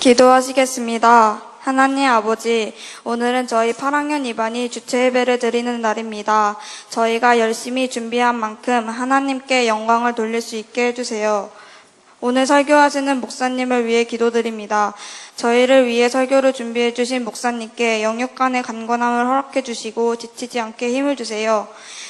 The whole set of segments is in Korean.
기도하시겠습니다. 하나님 아버지, 오늘은 저희 8학년 2반이 주체 예배를 드리는 날입니다. 저희가 열심히 준비한 만큼 하나님께 영광을 돌릴 수 있게 해주세요. 오늘 설교하시는 목사님을 위해 기도드립니다. 저희를 위해 설교를 준비해 주신 목사님께 영육간의 간건함을 허락해 주시고 지치지 않게 힘을 주세요.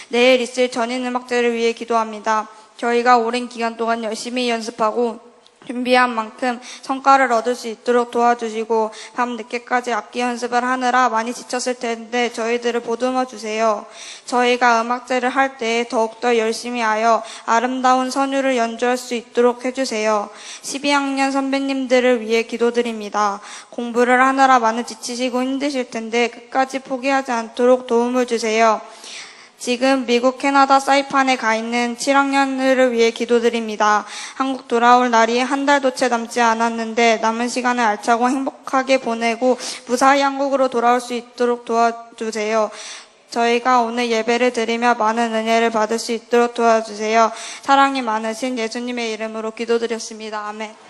내일 있을 전인음악제를 위해 기도합니다. 저희가 오랜 기간 동안 열심히 연습하고 준비한 만큼 성과를 얻을 수 있도록 도와주시고 밤 늦게까지 악기 연습을 하느라 많이 지쳤을 텐데 저희들을 보듬어 주세요. 저희가 음악제를 할 때 더욱더 열심히 하여 아름다운 선율을 연주할 수 있도록 해주세요. 12학년 선배님들을 위해 기도드립니다. 공부를 하느라 많이 지치시고 힘드실 텐데 끝까지 포기하지 않도록 도움을 주세요. 지금 미국, 캐나다, 사이판에 가 있는 7학년들을 위해 기도드립니다. 한국 돌아올 날이 한 달도 채 남지 않았는데 남은 시간을 알차고 행복하게 보내고 무사히 한국으로 돌아올 수 있도록 도와주세요. 저희가 오늘 예배를 드리며 많은 은혜를 받을 수 있도록 도와주세요. 사랑이 많으신 예수님의 이름으로 기도드렸습니다. 아멘.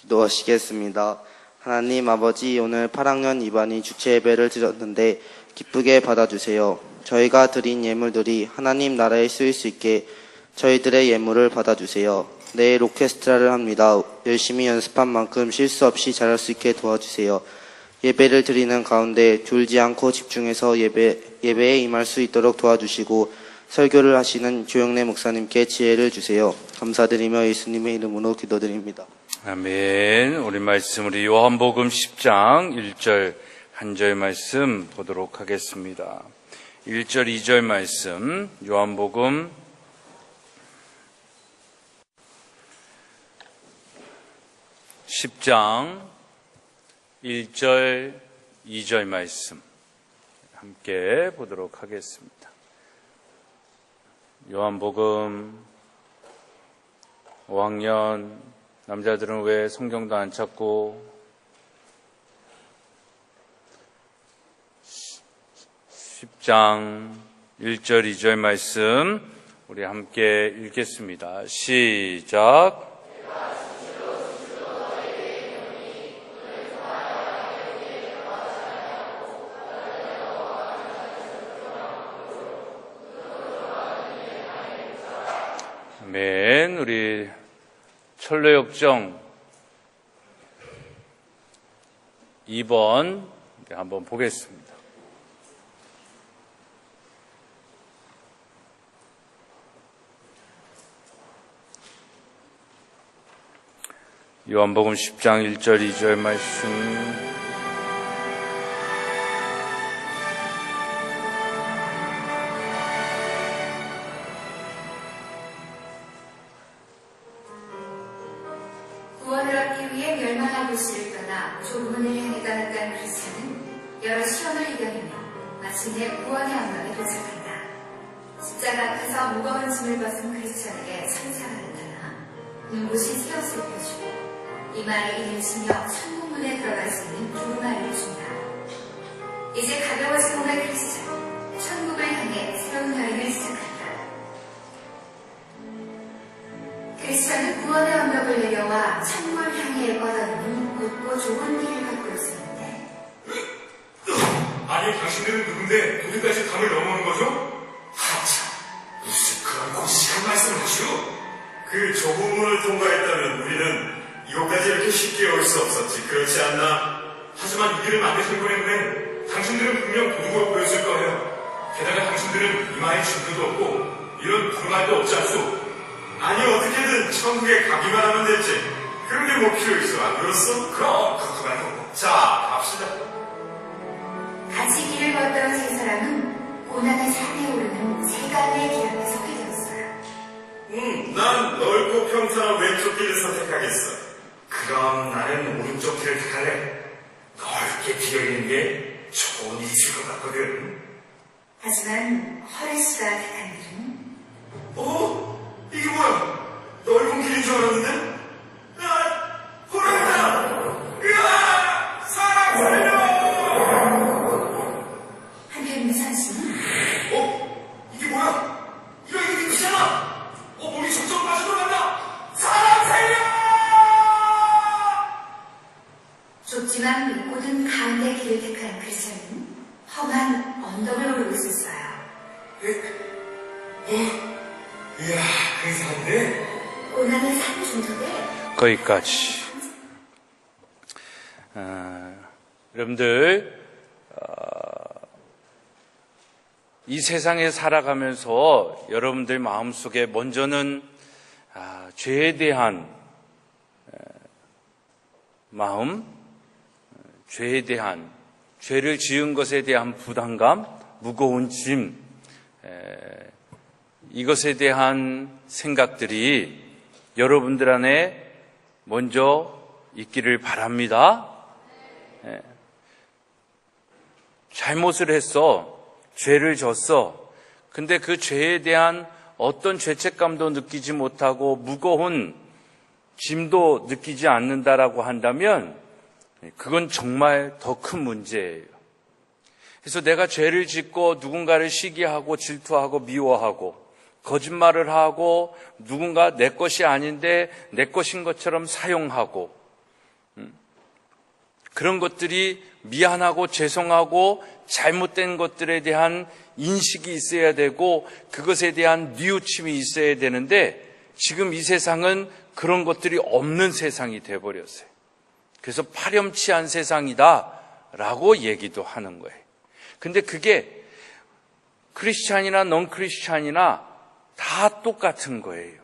기도하시겠습니다. 하나님 아버지, 오늘 8학년 2반이 주체 예배를 드렸는데 기쁘게 받아주세요. 저희가 드린 예물들이 하나님 나라에 쓰일 수 있게 저희들의 예물을 받아주세요. 내일 오케스트라를 합니다. 열심히 연습한 만큼 실수 없이 잘할 수 있게 도와주세요. 예배를 드리는 가운데 졸지 않고 집중해서 예배에 임할 수 있도록 도와주시고 설교를 하시는 조영래 목사님께 지혜를 주세요. 감사드리며 예수님의 이름으로 기도드립니다. 아멘. 우리 말씀, 우리 요한복음 10장 1절 한 절 말씀 보도록 하겠습니다. 1절 2절 말씀, 요한복음 10장 1절 2절 말씀 함께 보도록 하겠습니다. 요한복음 5학년 남자들은 왜 성경도 안 찾고 10장 1절 2절 말씀 우리 함께 읽겠습니다. 시작. 아멘. 우리 철로역정 2번 한번 보겠습니다. 요한복음 10장 1절 2절 말씀 구원을 얻기 위해 멸망할 곳을 떠나 조문을 향해 떠났던 그리스도는 여러 시험을 이겨내며 마침내 구원의 언덕에 도착한다. 십자가 앞에서 무거운 짐을 벗은 그리스도에게 천사가 나타나 눈부신 새옷을 펴주고 이마에 이를 치며 천국문에 들어갈 수 있는 두루마리를 준다. 이제 가벼워진 몸의 그리스도, 천국을 향해 새로운 여행을 시작한다. 그리스도는 구원의 언덕을 내려와 천국을 향해 뻗어있는 곧고 좁은 길을 걷고 있었는데 아니 당신들은 누군데 어디까지 강을 넘어오는 거죠? 하참 무슨 그런 고시한 말씀을 하시오? 그 좁은 문을 통과했다면 우리는 이곳까지 이렇게 쉽게 올 수 없었지, 그렇지 않나? 하지만 이 길을 만드신 분인데 당신들은 분명 도둑을 보였을 거예요. 게다가 당신들은 이마에 짐도 없고 이런 두루마리도 없지 않소? 아니 어떻게든 천국에 가기만 하면 됐지. 그런 게 뭐 필요 있어, 안 그렇소? 그럼 그렇게 말고 자 갑시다. 같이 길을 걷던 세 사람은 고난의 산에 오르는 세간의 길 앞에 서게 되었어요. 난 넓고 평탄한 왼쪽 길을 선택하겠어. 그럼 나는 오른쪽 길을 택할래. 넓게 비어있는 게 좋은 일이 있을 것 같거든. 하지만 허레스가 택한 길은 이게 뭐야? 넓은 길인 줄 알았는데? 호랑이다! 으아! 사람 살려! 한편 유산씨는 이게 뭐야? 이거 미치잖아! 몸이 점점 빠져들어간다! 사람 살려! 좁지만 모든 가운데 길을 택한 그리스도는 험한 언덕을 오르고 있었어요. 이야, 근사한데? 고난의 산 중턱에 거기까지. 여러분들 이 세상에 살아가면서 여러분들 마음속에 먼저는 죄에 대한 마음, 죄에 대한 죄를 지은 것에 대한 부담감, 무거운 짐, 이것에 대한 생각들이 여러분들 안에 먼저 있기를 바랍니다. 잘못을 했어. 죄를 졌어. 근데 그 죄에 대한 어떤 죄책감도 느끼지 못하고 무거운 짐도 느끼지 않는다라고 한다면 그건 정말 더 큰 문제예요. 그래서 내가 죄를 짓고 누군가를 시기하고 질투하고 미워하고 거짓말을 하고 누군가 내 것이 아닌데 내 것인 것처럼 사용하고 그런 것들이 미안하고 죄송하고 잘못된 것들에 대한 인식이 있어야 되고 그것에 대한 뉘우침이 있어야 되는데 지금 이 세상은 그런 것들이 없는 세상이 돼버렸어요. 그래서 파렴치한 세상이다라고 얘기도 하는 거예요. 근데 그게 크리스찬이나 넌 크리스찬이나 다 똑같은 거예요.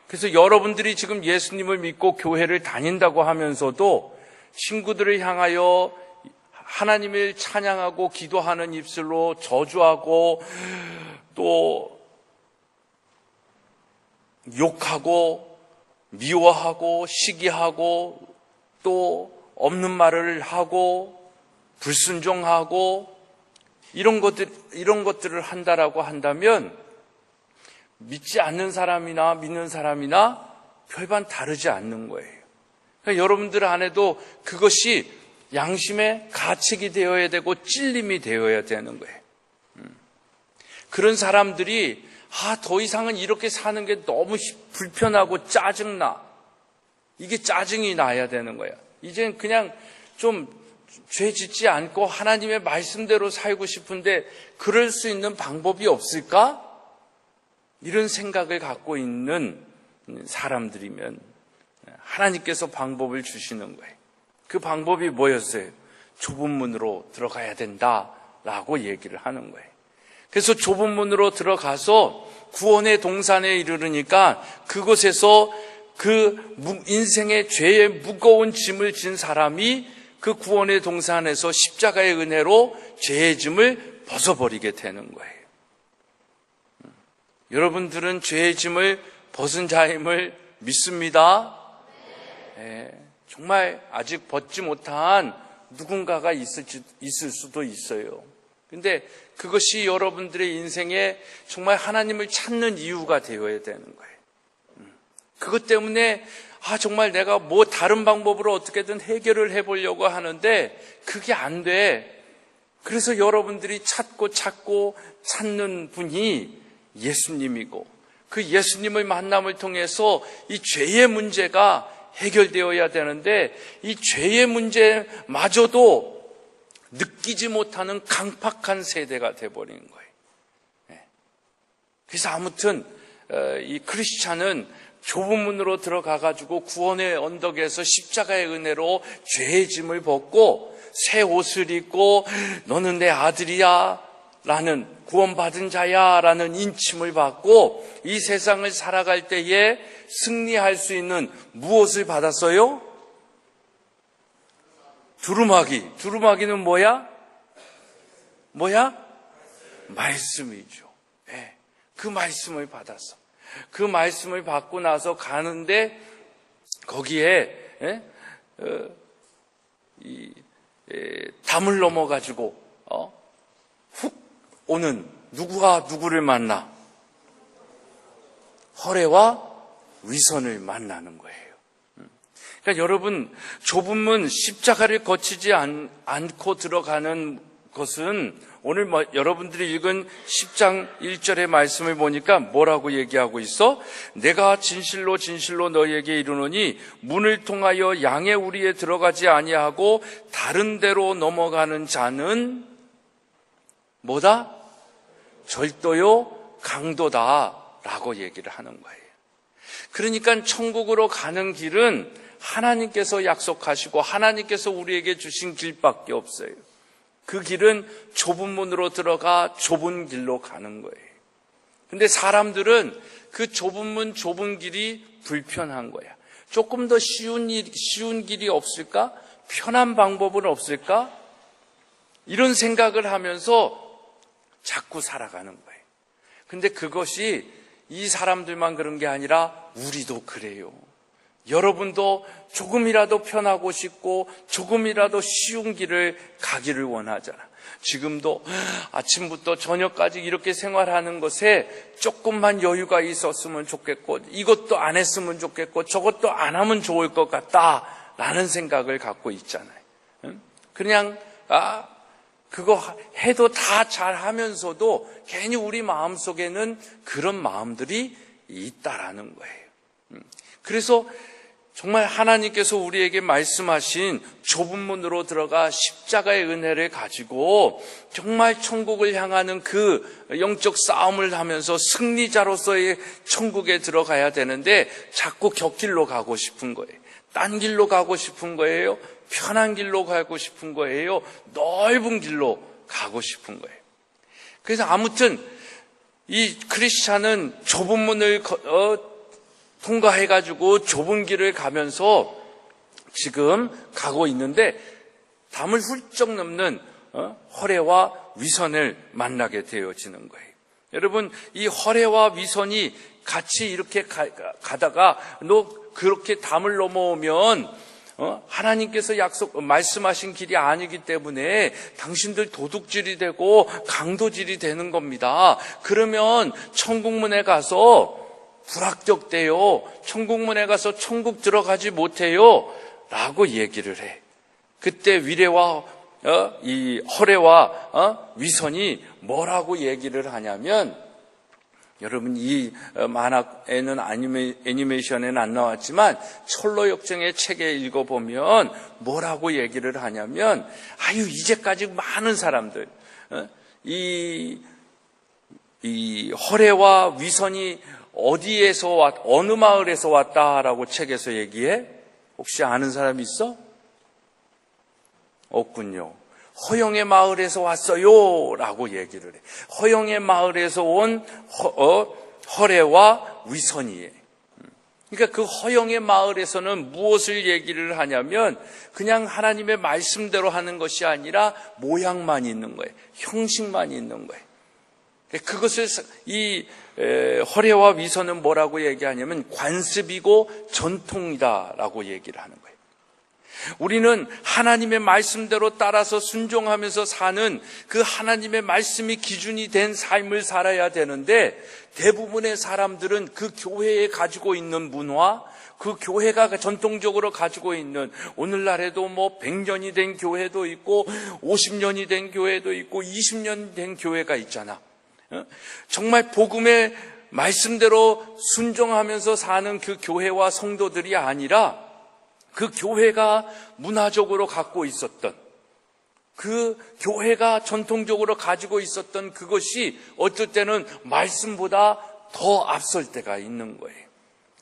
그래서 여러분들이 지금 예수님을 믿고 교회를 다닌다고 하면서도 친구들을 향하여 하나님을 찬양하고 기도하는 입술로 저주하고 또 욕하고 미워하고 시기하고 또 없는 말을 하고 불순종하고 이런 것들을 한다라고 한다면 믿지 않는 사람이나 믿는 사람이나 별반 다르지 않는 거예요. 그러니까 여러분들 안에도 그것이 양심의 가책이 되어야 되고 찔림이 되어야 되는 거예요. 그런 사람들이 더 이상은 이렇게 사는 게 너무 불편하고 짜증나. 이게 짜증이 나야 되는 거야. 이젠 그냥 좀 죄 짓지 않고 하나님의 말씀대로 살고 싶은데 그럴 수 있는 방법이 없을까? 이런 생각을 갖고 있는 사람들이면 하나님께서 방법을 주시는 거예요. 그 방법이 뭐였어요? 좁은 문으로 들어가야 된다라고 얘기를 하는 거예요. 그래서 좁은 문으로 들어가서 구원의 동산에 이르르니까 그곳에서 그 인생의 죄의 무거운 짐을 진 사람이 그 구원의 동산에서 십자가의 은혜로 죄의 짐을 벗어버리게 되는 거예요. 여러분들은 죄의 짐을 벗은 자임을 믿습니다. 정말 아직 벗지 못한 누군가가 있을 수도 있어요. 근데 그것이 여러분들의 인생에 정말 하나님을 찾는 이유가 되어야 되는 거예요. 그것 때문에 정말 내가 뭐 다른 방법으로 어떻게든 해결을 해보려고 하는데 그게 안 돼. 그래서 여러분들이 찾고 찾는 분이 예수님이고 그 예수님의 만남을 통해서 이 죄의 문제가 해결되어야 되는데 이 죄의 문제마저도 느끼지 못하는 강팍한 세대가 돼버린 거예요. 그래서 아무튼 이 크리스찬은 좁은 문으로 들어가가지고 구원의 언덕에서 십자가의 은혜로 죄의 짐을 벗고 새 옷을 입고 너는 내 아들이야 라는 구원받은 자야 라는 인침을 받고 이 세상을 살아갈 때에 승리할 수 있는 무엇을 받았어요? 두루마기. 두루마기는 뭐야? 말씀이죠. 그 말씀을 받았어. 그 말씀을 받고 나서 가는데 거기에 담을 넘어가지고 훅 오는 누구가 누구를 만나? 허례와 위선을 만나는 거예요. 그러니까 여러분 좁은 문 십자가를 거치지 않고 들어가는 것은 오늘 여러분들이 읽은 10장 1절의 말씀을 보니까 뭐라고 얘기하고 있어? 내가 진실로 진실로 너희에게 이르노니 문을 통하여 양의 우리에 들어가지 아니하고 다른 데로 넘어가는 자는 뭐다? 절도요 강도다라고 얘기를 하는 거예요. 그러니까 천국으로 가는 길은 하나님께서 약속하시고 하나님께서 우리에게 주신 길밖에 없어요. 그 길은 좁은 문으로 들어가 좁은 길로 가는 거예요. 근데 사람들은 그 좁은 문, 좁은 길이 불편한 거야. 조금 더 쉬운 길이 없을까? 편한 방법은 없을까? 이런 생각을 하면서 자꾸 살아가는 거예요. 근데 그것이 이 사람들만 그런 게 아니라 우리도 그래요. 여러분도 조금이라도 편하고 싶고 조금이라도 쉬운 길을 가기를 원하잖아. 지금도 아침부터 저녁까지 이렇게 생활하는 것에 조금만 여유가 있었으면 좋겠고 이것도 안 했으면 좋겠고 저것도 안 하면 좋을 것 같다라는 생각을 갖고 있잖아요. 그냥 그거 해도 다 잘하면서도 괜히 우리 마음속에는 그런 마음들이 있다라는 거예요. 그래서 정말 하나님께서 우리에게 말씀하신 좁은 문으로 들어가 십자가의 은혜를 가지고 정말 천국을 향하는 그 영적 싸움을 하면서 승리자로서의 천국에 들어가야 되는데 자꾸 곁길로 가고 싶은 거예요. 딴 길로 가고 싶은 거예요. 편한 길로 가고 싶은 거예요. 넓은 길로 가고 싶은 거예요. 그래서 아무튼 이 크리스찬은 좁은 문을 통과해가지고 좁은 길을 가면서 지금 가고 있는데 담을 훌쩍 넘는 허례와 위선을 만나게 되어지는 거예요. 여러분 이 허례와 위선이 같이 이렇게 가다가 너 그렇게 담을 넘어오면 하나님께서 말씀하신 길이 아니기 때문에 당신들 도둑질이 되고 강도질이 되는 겁니다. 그러면 천국문에 가서 불합격돼요. 천국문에 가서 천국 들어가지 못해요. 라고 얘기를 해. 그때 위례와 이 허례와 위선이 뭐라고 얘기를 하냐면, 여러분 이 만화에는 애니메이션에는 안 나왔지만 철로역정의 책에 읽어보면 뭐라고 얘기를 하냐면, 이제까지 많은 사람들 이 허례와 위선이 어느 마을에서 왔다라고 책에서 얘기해? 혹시 아는 사람 있어? 없군요. 허영의 마을에서 왔어요 라고 얘기를 해. 허영의 마을에서 온 허례와 위선이에요. 그러니까 그 허영의 마을에서는 무엇을 얘기를 하냐면, 그냥 하나님의 말씀대로 하는 것이 아니라 모양만 있는 거예요. 형식만 있는 거예요. 그것을 이 허례와 위선은 뭐라고 얘기하냐면 관습이고 전통이다라고 얘기를 하는 거예요. 우리는 하나님의 말씀대로 따라서 순종하면서 사는 그 하나님의 말씀이 기준이 된 삶을 살아야 되는데, 대부분의 사람들은 그 교회에 가지고 있는 문화, 그 교회가 전통적으로 가지고 있는, 오늘날에도 100년이 된 교회도 있고 50년이 된 교회도 있고 20년 된 교회가 있잖아. 정말 복음의 말씀대로 순종하면서 사는 그 교회와 성도들이 아니라, 그 교회가 문화적으로 갖고 있었던, 그 교회가 전통적으로 가지고 있었던 그것이 어떨 때는 말씀보다 더 앞설 때가 있는 거예요.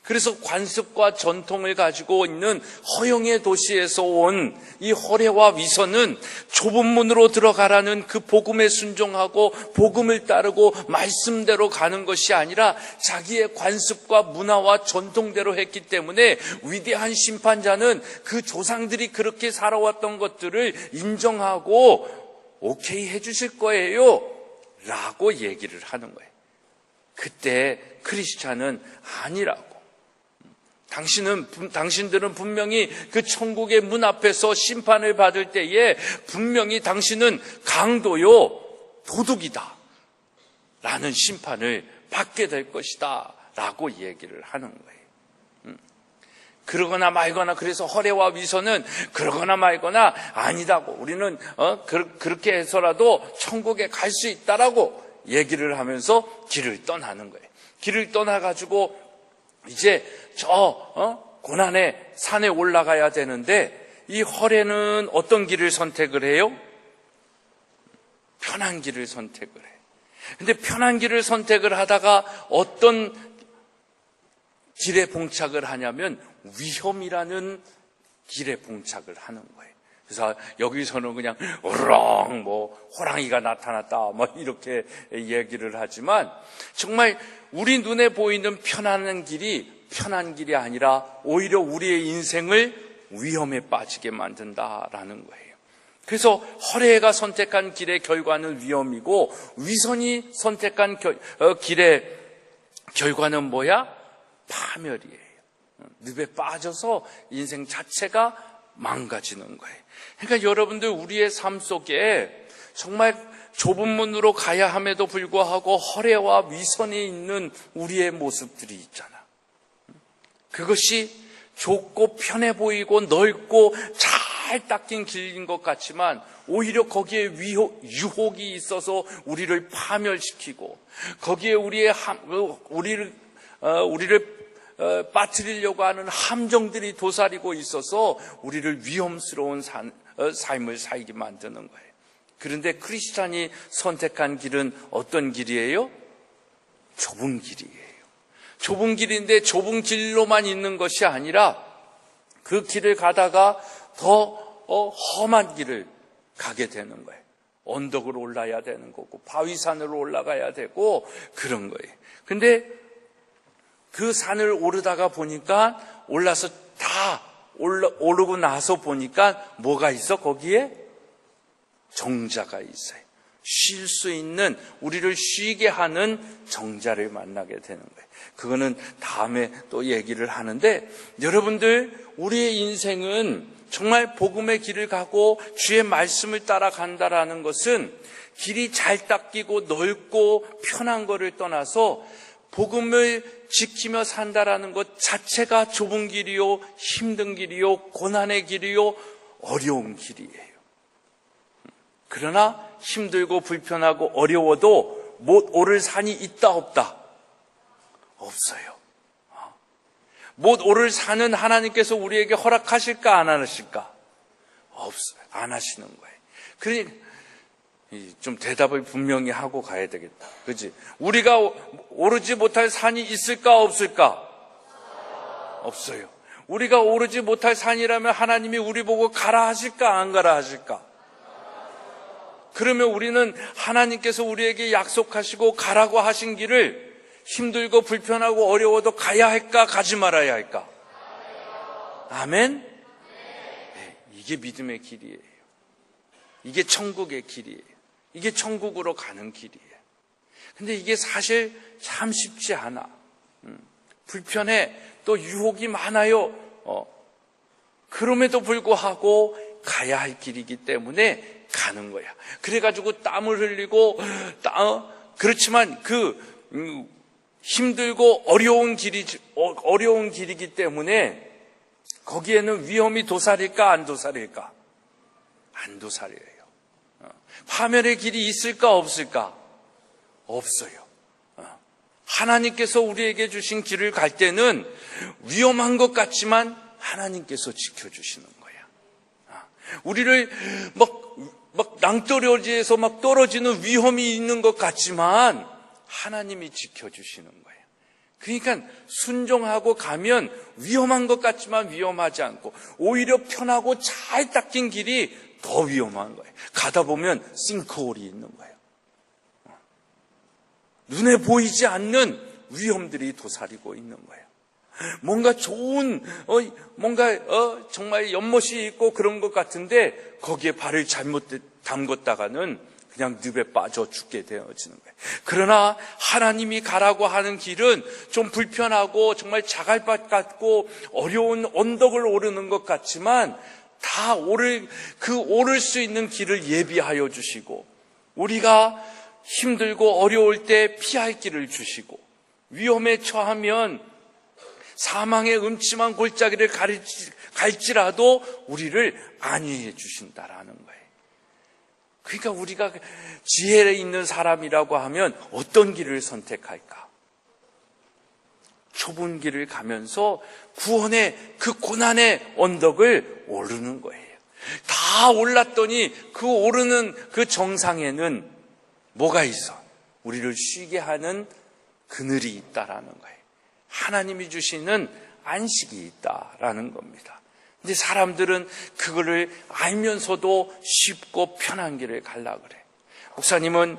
그래서 관습과 전통을 가지고 있는 허영의 도시에서 온 이 허례와 위선은 좁은 문으로 들어가라는 그 복음에 순종하고 복음을 따르고 말씀대로 가는 것이 아니라 자기의 관습과 문화와 전통대로 했기 때문에 위대한 심판자는 그 조상들이 그렇게 살아왔던 것들을 인정하고 오케이 해주실 거예요 라고 얘기를 하는 거예요. 그때 크리스찬은 아니라고. 당신들은 분명히 그 천국의 문 앞에서 심판을 받을 때에 분명히 당신은 강도요, 도둑이다 라는 심판을 받게 될 것이다 라고 얘기를 하는 거예요. 그러거나 말거나, 그래서 허례와 위선은 그러거나 말거나 아니다고, 우리는 그렇게 해서라도 천국에 갈 수 있다라고 얘기를 하면서 길을 떠나는 거예요. 길을 떠나가지고 이제 고난의 산에 올라가야 되는데, 이 허례는 어떤 길을 선택을 해요? 편한 길을 선택을 해요. 근데 편한 길을 선택을 하다가 어떤 길에 봉착을 하냐면 위험이라는 길에 봉착을 하는 거예요. 그래서 여기서는 그냥 으렁 호랑이가 나타났다 이렇게 얘기를 하지만, 정말 우리 눈에 보이는 편한 길이 편한 길이 아니라 오히려 우리의 인생을 위험에 빠지게 만든다라는 거예요. 그래서 허례가 선택한 길의 결과는 위험이고, 위선이 선택한 길의 결과는 뭐야? 파멸이에요. 늪에 빠져서 인생 자체가 망가지는 거예요. 그러니까 여러분들, 우리의 삶 속에 정말 좁은 문으로 가야 함에도 불구하고 허례와 위선이 있는 우리의 모습들이 있잖아. 그것이 좁고 편해 보이고 넓고 잘 닦인 길인 것 같지만 오히려 거기에 유혹이 있어서 우리를 파멸시키고, 거기에 우리를 빠뜨리려고 하는 함정들이 도사리고 있어서 우리를 위험스러운 삶을 살게 만드는 거예요. 그런데 크리스찬이 선택한 길은 어떤 길이에요? 좁은 길이에요. 좁은 길인데 좁은 길로만 있는 것이 아니라 그 길을 가다가 더 험한 길을 가게 되는 거예요. 언덕으로 올라야 되는 거고 바위산으로 올라가야 되고 그런 거예요. 근데 그 산을 오르다가 보니까 올라서 다 오르고 나서 보니까 뭐가 있어? 거기에 정자가 있어요. 쉴 수 있는, 우리를 쉬게 하는 정자를 만나게 되는 거예요. 그거는 다음에 또 얘기를 하는데, 여러분들, 우리의 인생은 정말 복음의 길을 가고 주의 말씀을 따라간다라는 것은 길이 잘 닦이고 넓고 편한 것을 떠나서 복음을 지키며 산다라는 것 자체가 좁은 길이요, 힘든 길이요, 고난의 길이요, 어려운 길이에요. 그러나 힘들고 불편하고 어려워도 못 오를 산이 있다 없다? 없어요. 못 오를 산은 하나님께서 우리에게 허락하실까 안 하실까? 없어요. 안 하시는 거예요. 그러니 좀 대답을 분명히 하고 가야 되겠다. 그렇지? 우리가 오르지 못할 산이 있을까 없을까? 없어요. 우리가 오르지 못할 산이라면 하나님이 우리 보고 가라 하실까 안 가라 하실까? 그러면 우리는 하나님께서 우리에게 약속하시고 가라고 하신 길을 힘들고 불편하고 어려워도 가야 할까 가지 말아야 할까? 아멘? 네, 이게 믿음의 길이에요. 이게 천국의 길이에요. 이게 천국으로 가는 길이에요. 근데 이게 사실 참 쉽지 않아. 불편해. 또 유혹이 많아요. 그럼에도 불구하고 가야 할 길이기 때문에 가는 거야. 그래가지고 땀을 흘리고, 그렇지만 힘들고 어려운 길이기 때문에 거기에는 위험이 도사릴까 안 도사릴까? 안 도사려요. 파멸의 길이 있을까 없을까? 없어요. 하나님께서 우리에게 주신 길을 갈 때는 위험한 것 같지만 하나님께서 지켜주시는 거야. 우리를 막 낭떠러지에서 막 떨어지는 위험이 있는 것 같지만 하나님이 지켜주시는 거예요. 그러니까 순종하고 가면 위험한 것 같지만 위험하지 않고 오히려 편하고 잘 닦인 길이 더 위험한 거예요. 가다 보면 싱크홀이 있는 거예요. 눈에 보이지 않는 위험들이 도사리고 있는 거예요. 뭔가 좋은 정말 연못이 있고 그런 것 같은데 거기에 발을 잘못 담궜다가는 그냥 늪에 빠져 죽게 되어지는 거예요. 그러나 하나님이 가라고 하는 길은 좀 불편하고 정말 자갈밭 같고 어려운 언덕을 오르는 것 같지만 다 오를 수 있는 길을 예비하여 주시고 우리가 힘들고 어려울 때 피할 길을 주시고 위험에 처하면 사망의 음침한 골짜기를 갈지라도 우리를 안위해 주신다라는 거예요. 그러니까 우리가 지혜에 있는 사람이라고 하면 어떤 길을 선택할까? 좁은 길을 가면서 구원의 그 고난의 언덕을 오르는 거예요. 다 올랐더니 그 오르는 그 정상에는 뭐가 있어? 우리를 쉬게 하는 그늘이 있다라는 거예요. 하나님이 주시는 안식이 있다라는 겁니다. 근데 사람들은 그거를 알면서도 쉽고 편한 길을 가려고 그래. 목사님은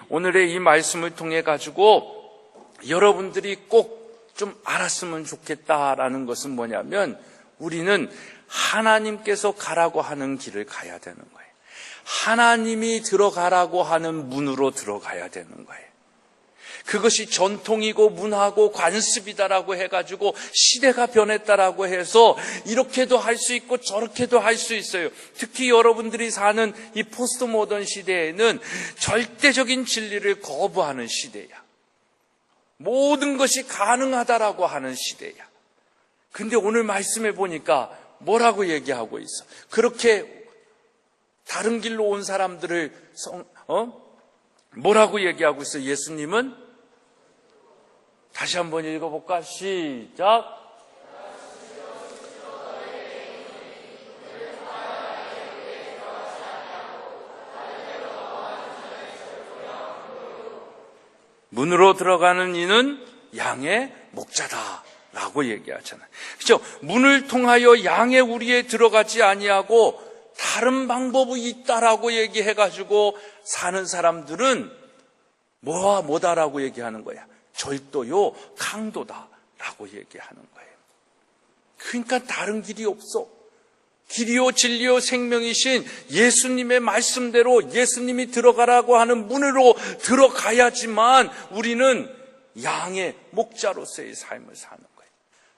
오늘의 이 말씀을 통해 가지고 여러분들이 꼭 좀 알았으면 좋겠다라는 것은 뭐냐면 우리는 하나님께서 가라고 하는 길을 가야 되는 거예요. 하나님이 들어가라고 하는 문으로 들어가야 되는 거예요. 그것이 전통이고 문화고 관습이다라고 해가지고 시대가 변했다라고 해서 이렇게도 할 수 있고 저렇게도 할 수 있어요. 특히 여러분들이 사는 이 포스트 모던 시대에는 절대적인 진리를 거부하는 시대야. 모든 것이 가능하다라고 하는 시대야. 근데 오늘 말씀해 보니까 뭐라고 얘기하고 있어? 그렇게 다른 길로 온 사람들을 뭐라고 얘기하고 있어? 예수님은 다시 한번 읽어볼까? 시작. 문으로 들어가는 이는 양의 목자다라고 얘기하잖아요. 그렇죠? 문을 통하여 양의 우리에 들어가지 아니하고 다른 방법이 있다라고 얘기해가지고 사는 사람들은 뭐다라고 얘기하는 거야? 절도요, 강도다라고 얘기하는 거예요. 그러니까 다른 길이 없어. 길이요 진리요 생명이신 예수님의 말씀대로 예수님이 들어가라고 하는 문으로 들어가야지만 우리는 양의 목자로서의 삶을 사는 거예요.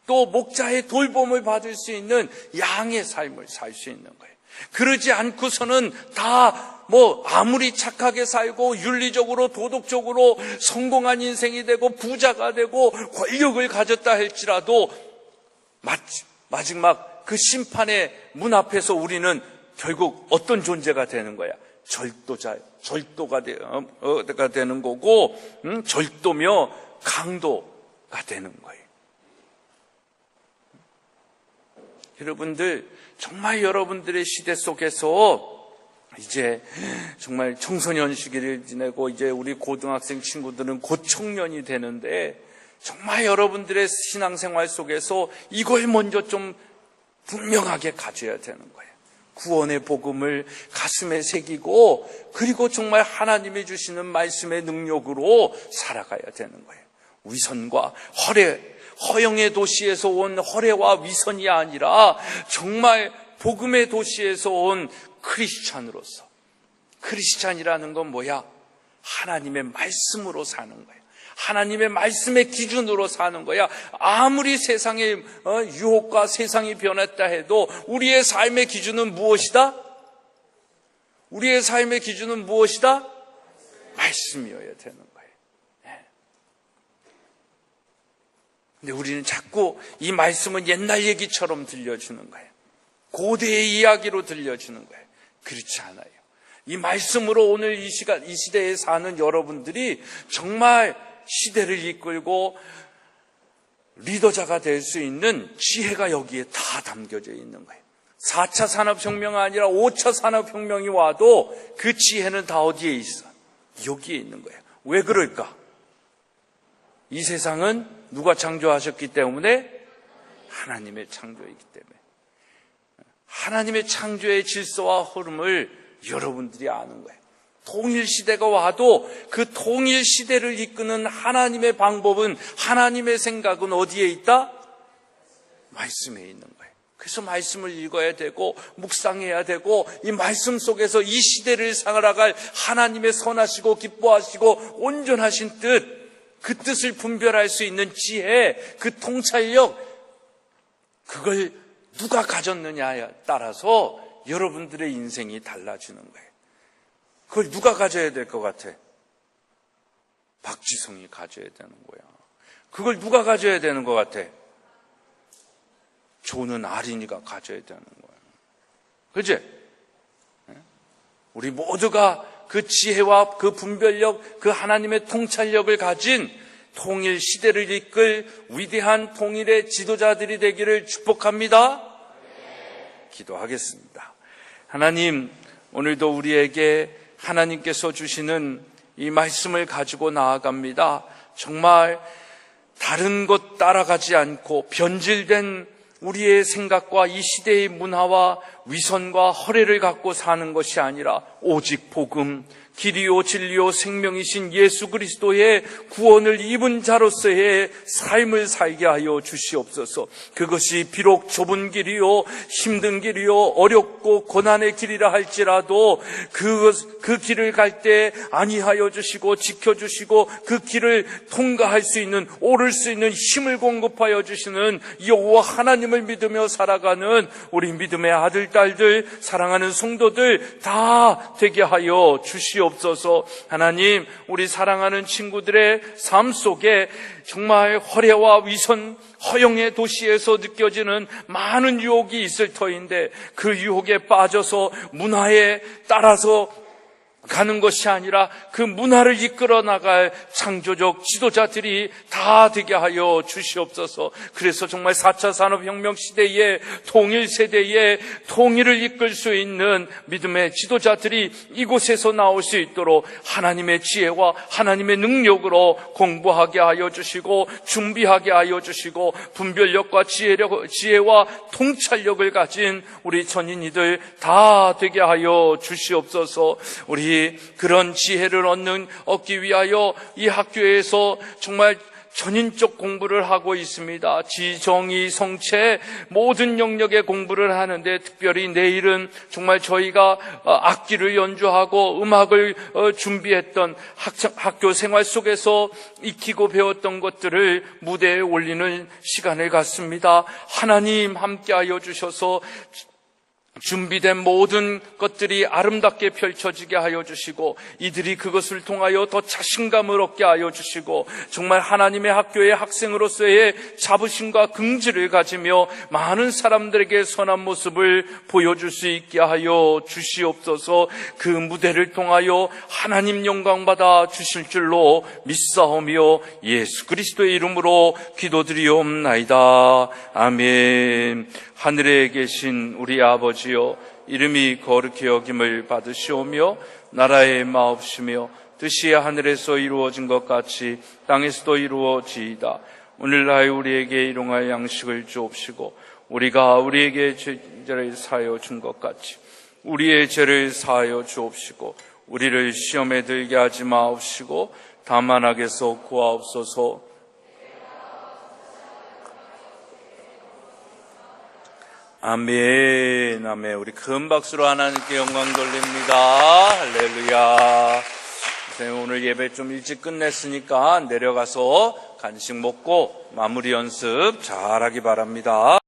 또 목자의 돌봄을 받을 수 있는 양의 삶을 살 수 있는 거예요. 그러지 않고서는 다 아무리 착하게 살고 윤리적으로 도덕적으로 성공한 인생이 되고 부자가 되고 권력을 가졌다 할지라도 마지막 그 심판의 문 앞에서 우리는 결국 어떤 존재가 되는 거야? 절도가 되는 거고, 절도며 강도가 되는 거예요. 여러분들, 정말 여러분들의 시대 속에서 이제 정말 청소년 시기를 지내고 이제 우리 고등학생 친구들은 곧 청년이 되는데 정말 여러분들의 신앙생활 속에서 이걸 먼저 좀 분명하게 가져야 되는 거예요. 구원의 복음을 가슴에 새기고 그리고 정말 하나님이 주시는 말씀의 능력으로 살아가야 되는 거예요. 위선과 허영의 도시에서 온 허례와 위선이 아니라 정말 복음의 도시에서 온 크리스찬으로서, 크리스찬이라는 건 뭐야? 하나님의 말씀으로 사는 거예요. 하나님의 말씀의 기준으로 사는 거야. 아무리 세상의 유혹과 세상이 변했다 해도 우리의 삶의 기준은 무엇이다? 우리의 삶의 기준은 무엇이다? 말씀이어야 되는 거예요. 근데 우리는 자꾸 이 말씀은 옛날 얘기처럼 들려주는 거예요. 고대의 이야기로 들려주는 거예요. 그렇지 않아요. 이 말씀으로 오늘 이 시대에 사는 여러분들이 정말 시대를 이끌고 리더자가 될 수 있는 지혜가 여기에 다 담겨져 있는 거예요. 4차 산업혁명이 아니라 5차 산업혁명이 와도 그 지혜는 다 어디에 있어? 여기에 있는 거예요. 왜 그럴까? 이 세상은 누가 창조하셨기 때문에? 하나님의 창조이기 때문에. 하나님의 창조의 질서와 흐름을 여러분들이 아는 거예요. 통일시대가 와도 그 통일시대를 이끄는 하나님의 방법은, 하나님의 생각은 어디에 있다? 말씀에 있는 거예요. 그래서 말씀을 읽어야 되고 묵상해야 되고 이 말씀 속에서 이 시대를 살아갈 하나님의 선하시고 기뻐하시고 온전하신 뜻, 그 뜻을 분별할 수 있는 지혜, 그 통찰력, 그걸 누가 가졌느냐에 따라서 여러분들의 인생이 달라지는 거예요. 그걸 누가 가져야 될 것 같아? 박지성이 가져야 되는 거야. 그걸 누가 가져야 되는 것 같아? 조는 아린이가 가져야 되는 거야. 그치? 우리 모두가 그 지혜와 그 분별력, 그 하나님의 통찰력을 가진 통일 시대를 이끌 위대한 통일의 지도자들이 되기를 축복합니다. 기도하겠습니다. 하나님, 오늘도 우리에게 하나님께서 주시는 이 말씀을 가지고 나아갑니다. 정말 다른 것 따라가지 않고 변질된 우리의 생각과 이 시대의 문화와 위선과 허례를 갖고 사는 것이 아니라 오직 복음, 길이요 진리요 생명이신 예수 그리스도의 구원을 입은 자로서의 삶을 살게 하여 주시옵소서. 그것이 비록 좁은 길이요 힘든 길이요 어렵고 고난의 길이라 할지라도 그 길을 갈 때 안위하여 주시고 지켜주시고 그 길을 통과할 수 있는, 오를 수 있는 힘을 공급하여 주시는 여호와 하나님을 믿으며 살아가는 우리 믿음의 아들, 딸들, 사랑하는 성도들 다 되게 하여 주시옵소서. 하나님, 우리 사랑하는 친구들의 삶 속에 정말 허례와 위선, 허영의 도시에서 느껴지는 많은 유혹이 있을 터인데 그 유혹에 빠져서 문화에 따라서 가는 것이 아니라 그 문화를 이끌어 나갈 창조적 지도자들이 다 되게 하여 주시옵소서. 그래서 정말 4차 산업혁명 시대에 통일 세대에 통일을 이끌 수 있는 믿음의 지도자들이 이곳에서 나올 수 있도록 하나님의 지혜와 하나님의 능력으로 공부하게 하여 주시고 준비하게 하여 주시고 분별력과 지혜와 통찰력을 가진 우리 전인이들 다 되게 하여 주시옵소서. 우리 그런 지혜를 얻기 위하여 이 학교에서 정말 전인적 공부를 하고 있습니다. 지정의, 성체 모든 영역의 공부를 하는데 특별히 내일은 정말 저희가 악기를 연주하고 음악을 준비했던 학교 생활 속에서 익히고 배웠던 것들을 무대에 올리는 시간을 갖습니다. 하나님 함께하여 주셔서 준비된 모든 것들이 아름답게 펼쳐지게 하여 주시고 이들이 그것을 통하여 더 자신감을 얻게 하여 주시고 정말 하나님의 학교의 학생으로서의 자부심과 긍지를 가지며 많은 사람들에게 선한 모습을 보여줄 수 있게 하여 주시옵소서. 그 무대를 통하여 하나님 영광 받아 주실 줄로 믿사오며 예수 그리스도의 이름으로 기도드리옵나이다. 아멘. 하늘에 계신 우리 아버지여, 이름이 거룩히 여김을 받으시오며 나라의 마옵시며 뜻이 하늘에서 이루어진 것 같이 땅에서도 이루어지이다. 오늘날 우리에게 일용할 양식을 주옵시고 우리가 우리에게 죄를 사하여 준 것 같이 우리의 죄를 사하여 주옵시고 우리를 시험에 들게 하지 마옵시고 다만 악에서 구하옵소서. 아멘, 아멘. 우리 큰 박수로 하나님께 영광 돌립니다. 할렐루야. 선생님 오늘 예배 좀 일찍 끝냈으니까 내려가서 간식 먹고 마무리 연습 잘하기 바랍니다.